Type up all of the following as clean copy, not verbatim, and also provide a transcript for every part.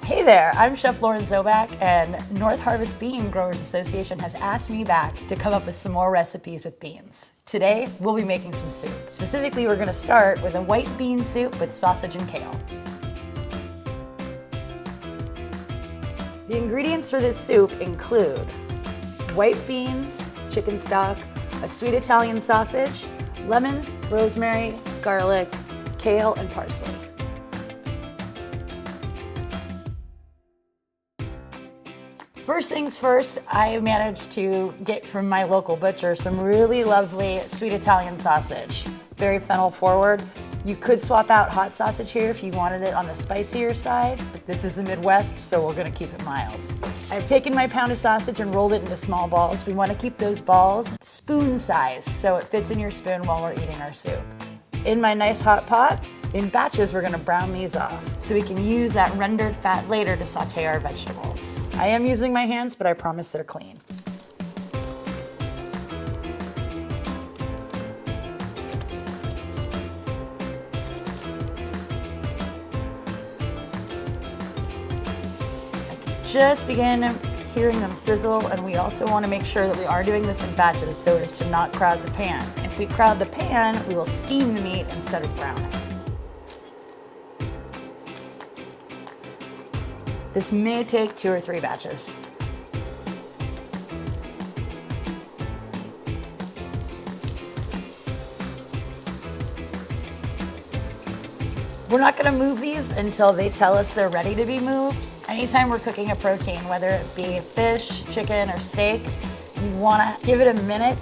Hey there, I'm Chef Lauren Zoback, and North Harvest Bean Growers Association has asked me back to come up with some more recipes with beans. Today, we'll be making some soup. Specifically, we're going to start with a white bean soup with sausage and kale. The ingredients for this soup include white beans, chicken stock, a sweet Italian sausage, lemons, rosemary, garlic, kale, and parsley. First things first, I managed to get from my local butcher some really lovely sweet Italian sausage. Very fennel forward. You could swap out hot sausage here if you wanted it on the spicier side, but this is the Midwest, so we're gonna keep it mild. I've taken my pound of sausage and rolled it into small balls. We wanna keep those balls spoon size so it fits in your spoon while we're eating our soup. In my nice hot pot, in batches, we're gonna brown these off so we can use that rendered fat later to saute our vegetables. I am using my hands, but I promise they're clean. I can just begin hearing them sizzle, and we also want to make sure that we are doing this in batches so as to not crowd the pan. If we crowd the pan, we will steam the meat instead of browning. This may take 2 or 3 batches. We're not going to move these until they tell us they're ready to be moved. Anytime we're cooking a protein, whether it be fish, chicken, or steak, you want to give it a minute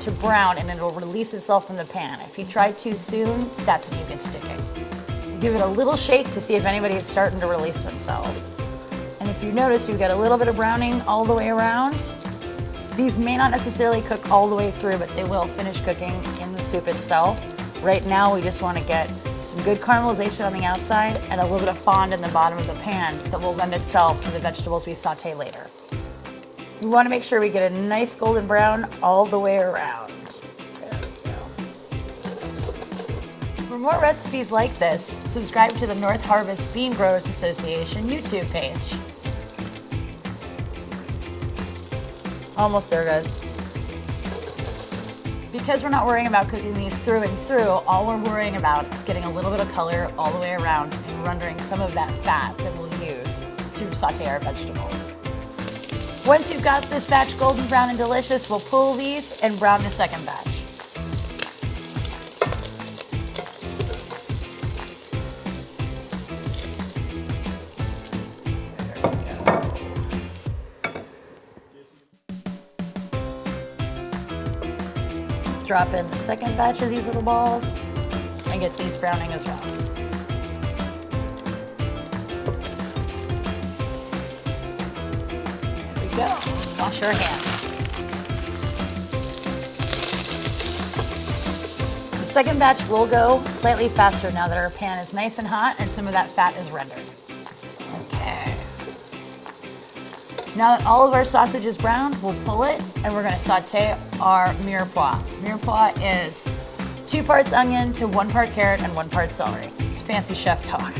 to brown and it'll release itself from the pan. If you try too soon, that's when you get sticking. Give it a little shake to see if anybody is starting to release themselves. And if you notice, you get a little bit of browning all the way around. These may not necessarily cook all the way through, but they will finish cooking in the soup itself. Right now, we just want to get some good caramelization on the outside and a little bit of fond in the bottom of the pan that will lend itself to the vegetables we saute later. We want to make sure we get a nice golden brown all the way around. There we go. For more recipes like this, subscribe to the North Harvest Bean Growers Association YouTube page. Almost there, guys. Because we're not worrying about cooking these through and through, all we're worrying about is getting a little bit of color all the way around and rendering some of that fat that we'll use to saute our vegetables. Once you've got this batch golden brown and delicious, we'll pull these and brown the second batch. Drop in the second batch of these little balls and get these browning as well. There we go. Wash our hands. The second batch will go slightly faster now that our pan is nice and hot and some of that fat is rendered. Okay. Now that all of our sausage is browned, we'll pull it and we're going to saute our mirepoix. Mirepoix is 2 parts onion to 1 part carrot and 1 part celery. It's fancy chef talk.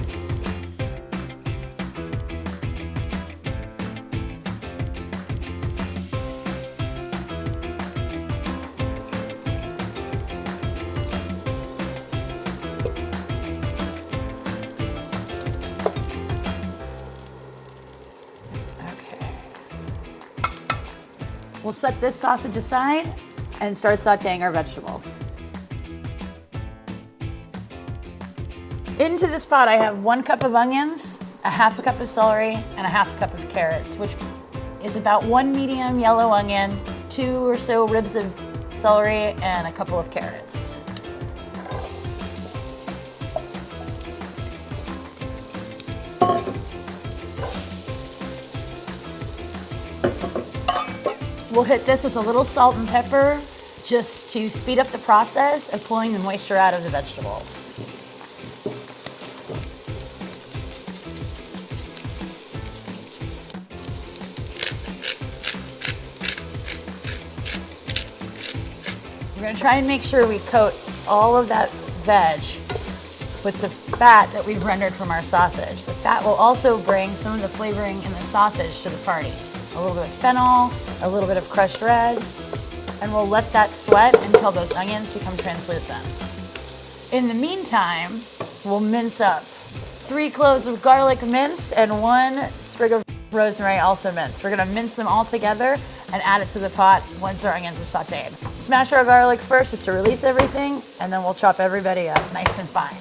We'll set this sausage aside and start sauteing our vegetables. Into this pot I have 1 cup of onions, a half a cup of celery, and a half a cup of carrots, which is about 1 medium yellow onion, 2 or so ribs of celery, and a couple of carrots. We'll hit this with a little salt and pepper just to speed up the process of pulling the moisture out of the vegetables. We're going to try and make sure we coat all of that veg with the fat that we've rendered from our sausage. The fat will also bring some of the flavoring in the sausage to the party. A little bit of fennel, a little bit of crushed red, and we'll let that sweat until those onions become translucent. In the meantime, we'll mince up 3 cloves of garlic minced and 1 sprig of rosemary also minced. We're gonna mince them all together and add it to the pot once our onions are sauteed. Smash our garlic first just to release everything, and then we'll chop everybody up nice and fine.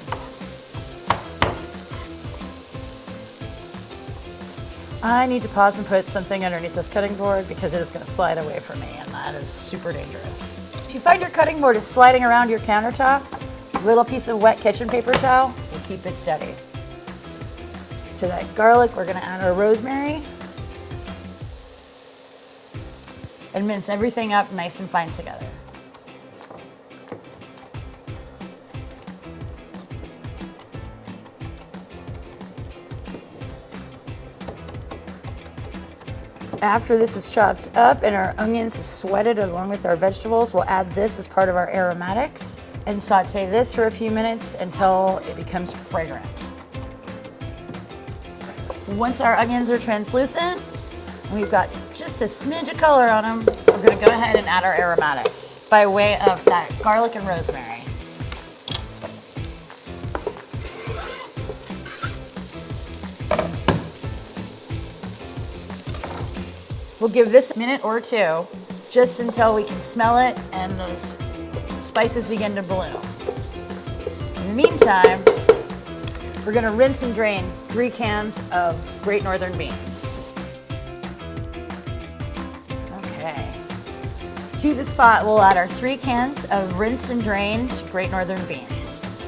I need to pause and put something underneath this cutting board because it is gonna slide away from me, and that is super dangerous. If you find your cutting board is sliding around your countertop, a little piece of wet kitchen paper towel will keep it steady. To that garlic, we're gonna add our rosemary and mince everything up nice and fine together. After this is chopped up and our onions have sweated along with our vegetables, we'll add this as part of our aromatics and saute this for a few minutes until it becomes fragrant. Once our onions are translucent, we've got just a smidge of color on them, we're gonna go ahead and add our aromatics by way of that garlic and rosemary. We'll give this a minute or two, just until we can smell it and those spices begin to bloom. In the meantime, we're gonna rinse and drain 3 cans of Great Northern beans. Okay. To this pot, we'll add our 3 cans of rinsed and drained Great Northern beans.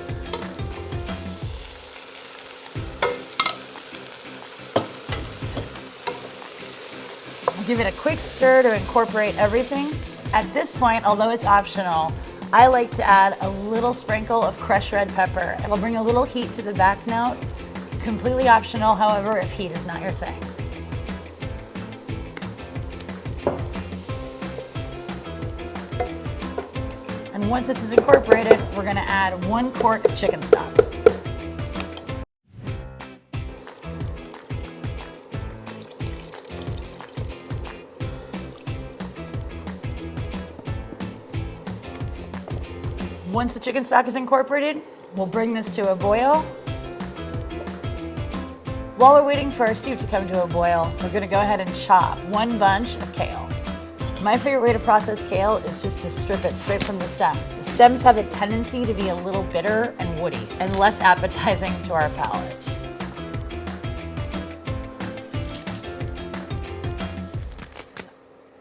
Give it a quick stir to incorporate everything. At this point, although it's optional, I like to add a little sprinkle of crushed red pepper. It'll bring a little heat to the back note. Completely optional, however, if heat is not your thing. And once this is incorporated, we're gonna add 1 quart of chicken stock. Once the chicken stock is incorporated, we'll bring this to a boil. While we're waiting for our soup to come to a boil, we're gonna go ahead and chop 1 bunch of kale. My favorite way to process kale is just to strip it straight from the stem. The stems have a tendency to be a little bitter and woody and less appetizing to our palate.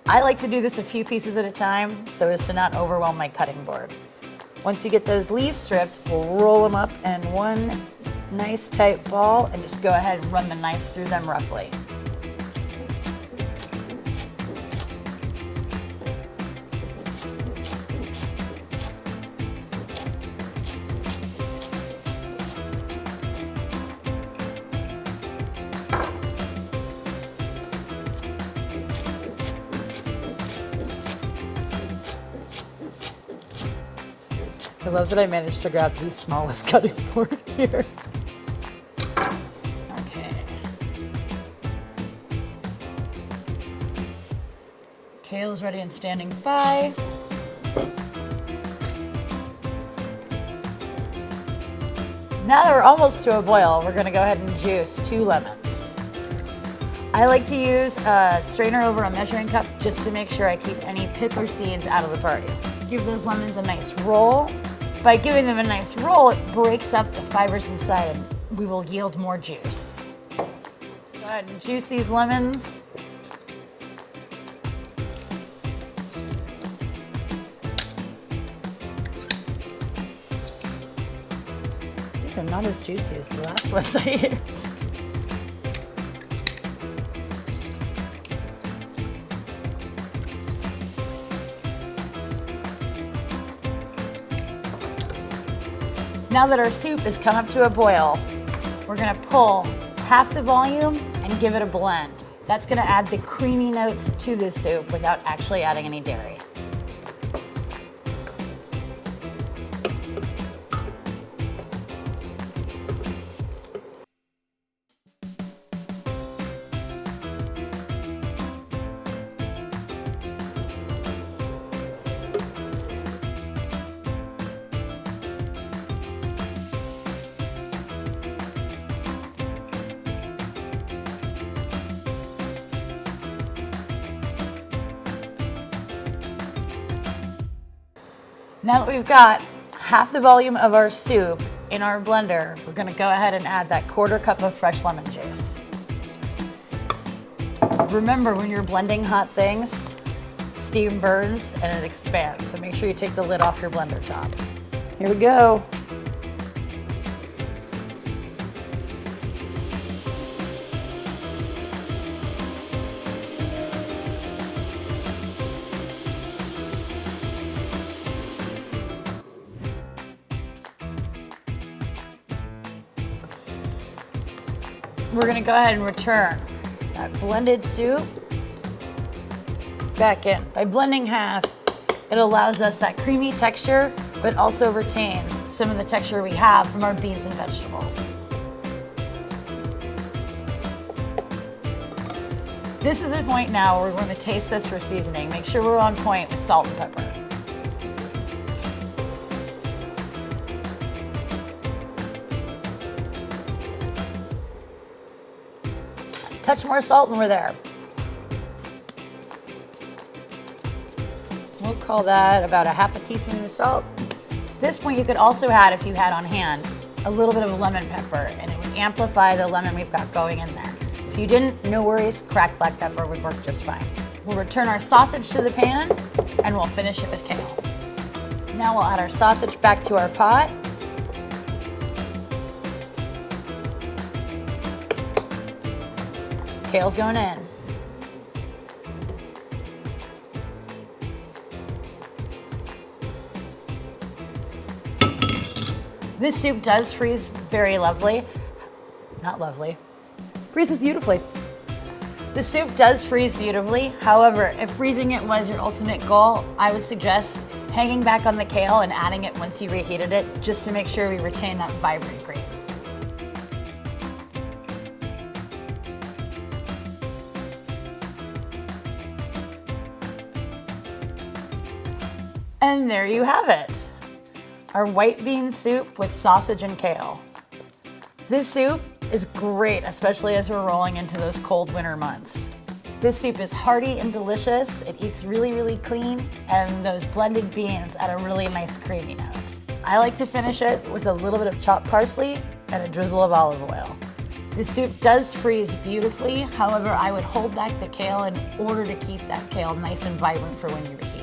I like to do this a few pieces at a time so as to not overwhelm my cutting board. Once you get those leaves stripped, we'll roll them up in 1 nice tight ball and just go ahead and run the knife through them roughly. I love that I managed to grab the smallest cutting board here. Okay. Kale's ready and standing by. Now that we're almost to a boil, we're gonna go ahead and juice 2 lemons. I like to use a strainer over a measuring cup just to make sure I keep any pith or seeds out of the party. Give those lemons a nice roll. By giving them a nice roll, it breaks up the fibers inside and we will yield more juice. Go ahead and juice these lemons. These are not as juicy as the last ones I used. Now that our soup has come up to a boil, we're gonna pull half the volume and give it a blend. That's gonna add the creamy notes to this soup without actually adding any dairy. Now that we've got half the volume of our soup in our blender, we're gonna go ahead and add that 1/4 cup of fresh lemon juice. Remember, when you're blending hot things, steam burns and it expands, so make sure you take the lid off your blender top. Here we go. We're gonna go ahead and return that blended soup back in. By blending half, it allows us that creamy texture, but also retains some of the texture we have from our beans and vegetables. This is the point now where we're going to taste this for seasoning. Make sure we're on point with salt and pepper. Touch more salt and we're there. We'll call that about 1/2 teaspoon of salt. At this point, you could also add, if you had on hand, a little bit of lemon pepper, and it would amplify the lemon we've got going in there. If you didn't, no worries, cracked black pepper would work just fine. We'll return our sausage to the pan, and we'll finish it with kale. Now we'll add our sausage back to our pot. Kale's going in. This soup does freeze very lovely. Not lovely. Freezes beautifully. The soup does freeze beautifully. However, if freezing it was your ultimate goal, I would suggest hanging back on the kale and adding it once you reheated it, just to make sure we retain that vibrant green. And there you have it, our white bean soup with sausage and kale. This soup is great, especially as we're rolling into those cold winter months. This soup is hearty and delicious. It eats really, really clean, and those blended beans add a really nice creamy note. I like to finish it with a little bit of chopped parsley and a drizzle of olive oil. This soup does freeze beautifully. However, I would hold back the kale in order to keep that kale nice and vibrant for when you reheat it.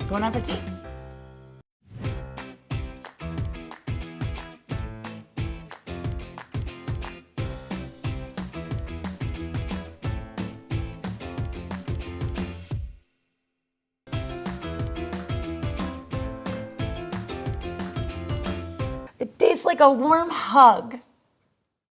Bon appetit. It tastes like a warm hug